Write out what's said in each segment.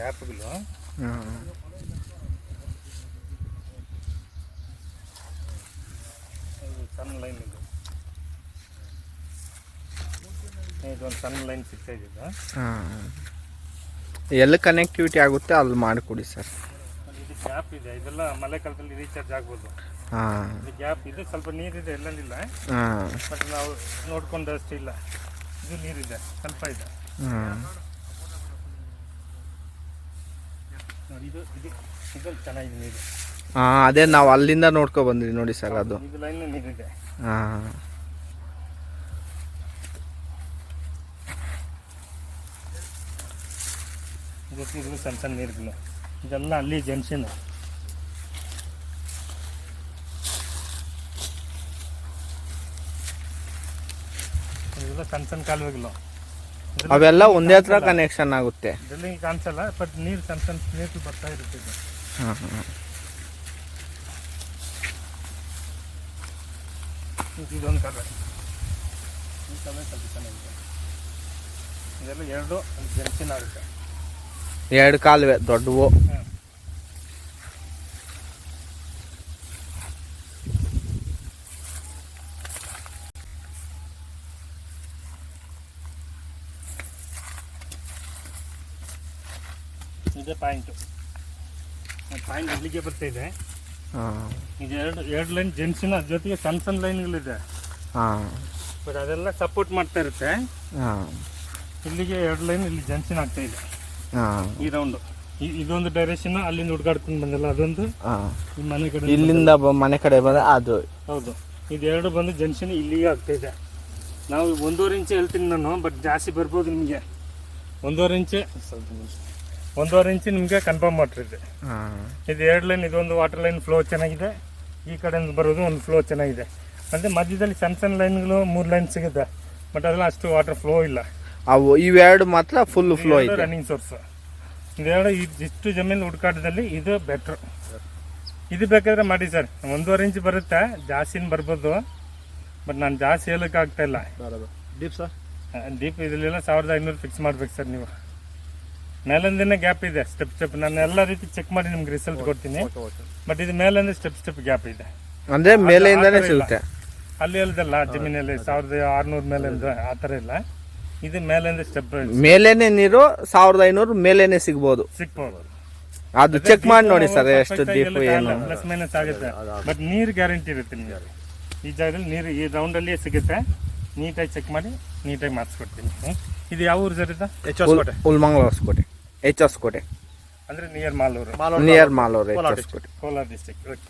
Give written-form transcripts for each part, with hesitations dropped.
ಗ್ಯಾಪ್ಗಳು. ಸಣ್ಣ ಲೈನ್ ಇದೊಂದು ಸಣ್ಣ ಲೈನ್ ಸಿಗ್ತಾ ಇದೆ. ಎಲ್ಲಿ ಕನೆಕ್ಟಿವಿಟಿ ಆಗುತ್ತೆ ಅಲ್ಲಿ ಮಾಡಿಕೊಡಿ ಸರ್. ಇದು ಗ್ಯಾಪ್ ಇದೆ, ಇದೆಲ್ಲ ಮಳೆಗಾಲದಲ್ಲಿ ರೀಚಾರ್ಜ್ ಆಗ್ಬೋದು. ಇದು ಗ್ಯಾಪ್ ಇದು ಸ್ವಲ್ಪ ನೀರಿದೆ, ಎಲ್ಲಂದಿಲ್ಲ, ಬಟ್ ನಾವು ನೋಡ್ಕೊಂಡಷ್ಟು ಇಲ್ಲ. ಇದು ನೀರಿದೆ, ಸ್ವಲ್ಪ ಇದೆ. ಇದು ಇದು ಇದು ಚೆನ್ನಾಗಿದೆ ನೀರು. ಅದೇ ನಾವು ಅಲ್ಲಿಂದ ನೋಡ್ಕೊ ಬಂದ್ವಿ ನೋಡಿ ಸರ್. ಅದು ಇದು ಲೈನ್ ನೀರಿದೆ. ಇದು ಸಣ್ಣ ಸಣ್ಣ ನೀರುಗಳು, ಇದೆಲ್ಲ ಅಲ್ಲಿ ಜಂಕ್ಷನ್. ಇದೆಲ್ಲ ಸಣ್ಣ ಸಣ್ಣ ಕಾಲುವೆಗಳು, ಅವೆಲ್ಲ ಒಂದೇ ಹತ್ರ ಕನೆಕ್ಷನ್ ಆಗುತ್ತೆ. ಇದರಲ್ಲಿ ಕಾಣಿಸಲ್ಲ, ಬಟ್ ನೀರು ಸಣ್ಣ ಸಣ್ಣ ನೀರು ಬರ್ತಾ ಇರುತ್ತೆ. ಇದೊಂದು ಕಾಲ, ಈ ಕಾಲ ಸ್ವಲ್ಪ ಚೆನ್ನಾಗಿದೆ. ಇದೆಲ್ಲ ಎರಡು ಜಂಕ್ಷನ್ ಆಗುತ್ತೆ. ಎರಡು ಕಾಲುವೆ ದೊಡ್ಡವು. ಇದೇ ಪಾಯಿಂಟ್ ಇಲ್ಲಿಗೆ ಬರ್ತಾ ಇದೆ. ಇದು ಎರಡು ಲೈನ್ ಜಂಕ್ಷನ್, ಅದ್ರ ಜೊತೆಗೆ ಸಣ್ಣ ಸಣ್ಣ ಲೈನ್ಗಳಿದೆ. ಬಟ್ ಅದೆಲ್ಲ ಸಪೋರ್ಟ್ ಮಾಡ್ತಾ ಇರುತ್ತೆ. ಇಲ್ಲಿಗೆ ಎರಡು ಲೈನ್ ಇಲ್ಲಿ ಜಂಕ್ಷನ್ ಆಗ್ತಾ ಇದೆ. ಈ ರೌಂಡ್ ಇದೊಂದು ಡೈರೆಕ್ಷನ್, ಅಲ್ಲಿಂದ ಹುಡ್ಕಾಡ್ಕೊಂಡು ಬಂದಲ್ಲ ಅದೊಂದು, ಈ ಮನೆ ಕಡೆ ಇಲ್ಲಿಂದ ಮನೆ ಕಡೆ ಬಂದ ಅದು. ಹೌದು, ಇದೆರಡು ಬಂದು ಜಂಕ್ಷನ್ ಇಲ್ಲಿಗೆ ಆಗ್ತಾ ಇದೆ. ನಾವು 1.5 ಇಂಚ್ ಹೇಳ್ತೀನಿ ನಾನು, ಬಟ್ ಜಾಸ್ತಿ ಬರ್ಬೋದು ನಿಮಗೆ. 1.5 ಇಂಚ್ ನಿಮಗೆ ಕನ್ಫರ್ಮ್ ಮಾಡ್ತಿದ್ದೆ. ಇದು ಎರಡು ಲೈನ್, ಇದೊಂದು ವಾಟರ್ ಲೈನ್ ಫ್ಲೋ ಚೆನ್ನಾಗಿದೆ, ಈ ಕಡೆಯಿಂದ ಬರೋದು ಒಂದು ಫ್ಲೋ ಚೆನ್ನಾಗಿದೆ. ಅಂದರೆ ಮಧ್ಯದಲ್ಲಿ ಸಣ್ಣ ಸಣ್ಣ ಲೈನ್ಗಳು 3 ಲೈನ್ ಸಿಗುತ್ತೆ, ಬಟ್ ಅದೆಲ್ಲ ಅಷ್ಟು ವಾಟರ್ ಫ್ಲೋ ಇಲ್ಲ. ಅವು ಇವೆರಡು ಮಾತ್ರ ಫುಲ್ ಫ್ಲೋ ಇದೆ, ರನ್ನಿಂಗ್ ಸೋರ್ಸ್. ಇದೆರಡು ಇಷ್ಟು ಜಮೀನು ಹುಡುಕಾಟದಲ್ಲಿ ಇದು ಬೆಟ್ರು. ಇದು ಬೇಕಾದ್ರೆ ಮಾಡಿ ಸರ್, 1.5 ಇಂಚ್ ಬರುತ್ತೆ, ಜಾಸ್ತಿನ ಬರ್ಬೋದು, ಬಟ್ ನಾನು ಜಾಸ್ತಿ ಹೇಳೋಕೆ ಆಗ್ತಾ ಇಲ್ಲ. ಡೀಪ್ ಸರ್, ಡೀಪ್ ಇದರಲ್ಲೆಲ್ಲ 1500 ಫಿಕ್ಸ್ ಮಾಡ್ಬೇಕು ಸರ್ ನೀವು. ಮೇಲಿಂದನೇ ಗ್ಯಾಪ್ ಇದೆ, ಸ್ಟೆಪ್. ನಾನು ಎಲ್ಲ ರೀತಿ ಚೆಕ್ ಮಾಡಿ ನಿಮ್ಗೆ ರಿಸಲ್ಟ್ ಕೊಡ್ತೀನಿ. ಬಟ್ ಇದು ಮೇಲಿಂದ ಸ್ಟೆಪ್ ಗ್ಯಾಪ್ ಇದೆ, ಅಂದ್ರೆ ಮೇಲೆಯಿಂದಾನೇ ಸಿಗುತ್ತೆ. ಅಲ್ಲಿ ಹೇಳ್ದಲ್ಲ ಜಮೀನಲ್ಲಿ 1600 ಮೇಲಿಂದ ಆ ಥರ ಇಲ್ಲ. ಇದು ಮೇಲಿಂದ ಸ್ಟೆಪ್, ಮೇಲೇನೆ ನೀರು 1500 ಮೇಲೇನೆ ಸಿಗ್ಬೋದು. ಅದು ಚೆಕ್ ಮಾಡಿ ನೋಡಿ ಸರ್, ಎಷ್ಟು ಡೀಪ್ ಏನು ಪ್ಲಸ್ ಮೈನಸ್ ಆಗುತ್ತೆ, ಬಟ್ ನೀರು ಗ್ಯಾರಂಟಿ ಇರುತ್ತೆ ನಿಮಗೆ. ಈ ಜಾಗದಲ್ಲಿ ನೀರು ಈ ರೌಂಡಲ್ಲಿ ಸಿಗುತ್ತೆ. ನೀಟಾಗಿ ಚೆಕ್ ಮಾಡಿ ನೀಟಾಗಿ ಮಾಡಿಸ್ಕೊಡ್ತೀನಿ. ಇದು ಯಾವ ಊರು ಸರ್? ಇದು ಉಲ್ಮಂಗ್ಲ ಹೊಸಕೋಟೆ, ಹೊಸಕೋಟೆ ಅಂದರೆ near Malur, Hoskote, Kolar district. Okay.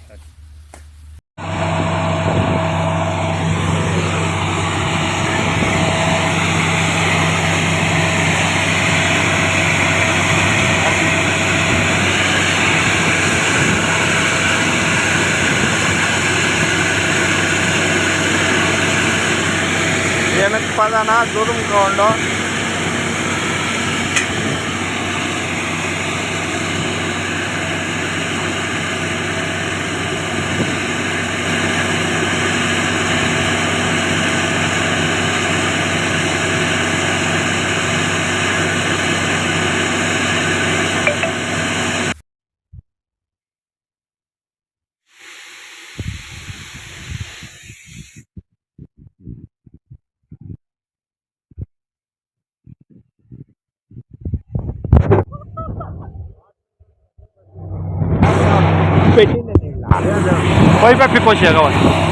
ಏನಕ್ಕೆ ಪದನ ದುರ್ಮ್ಕೊಂಡು Poi per più poi c'era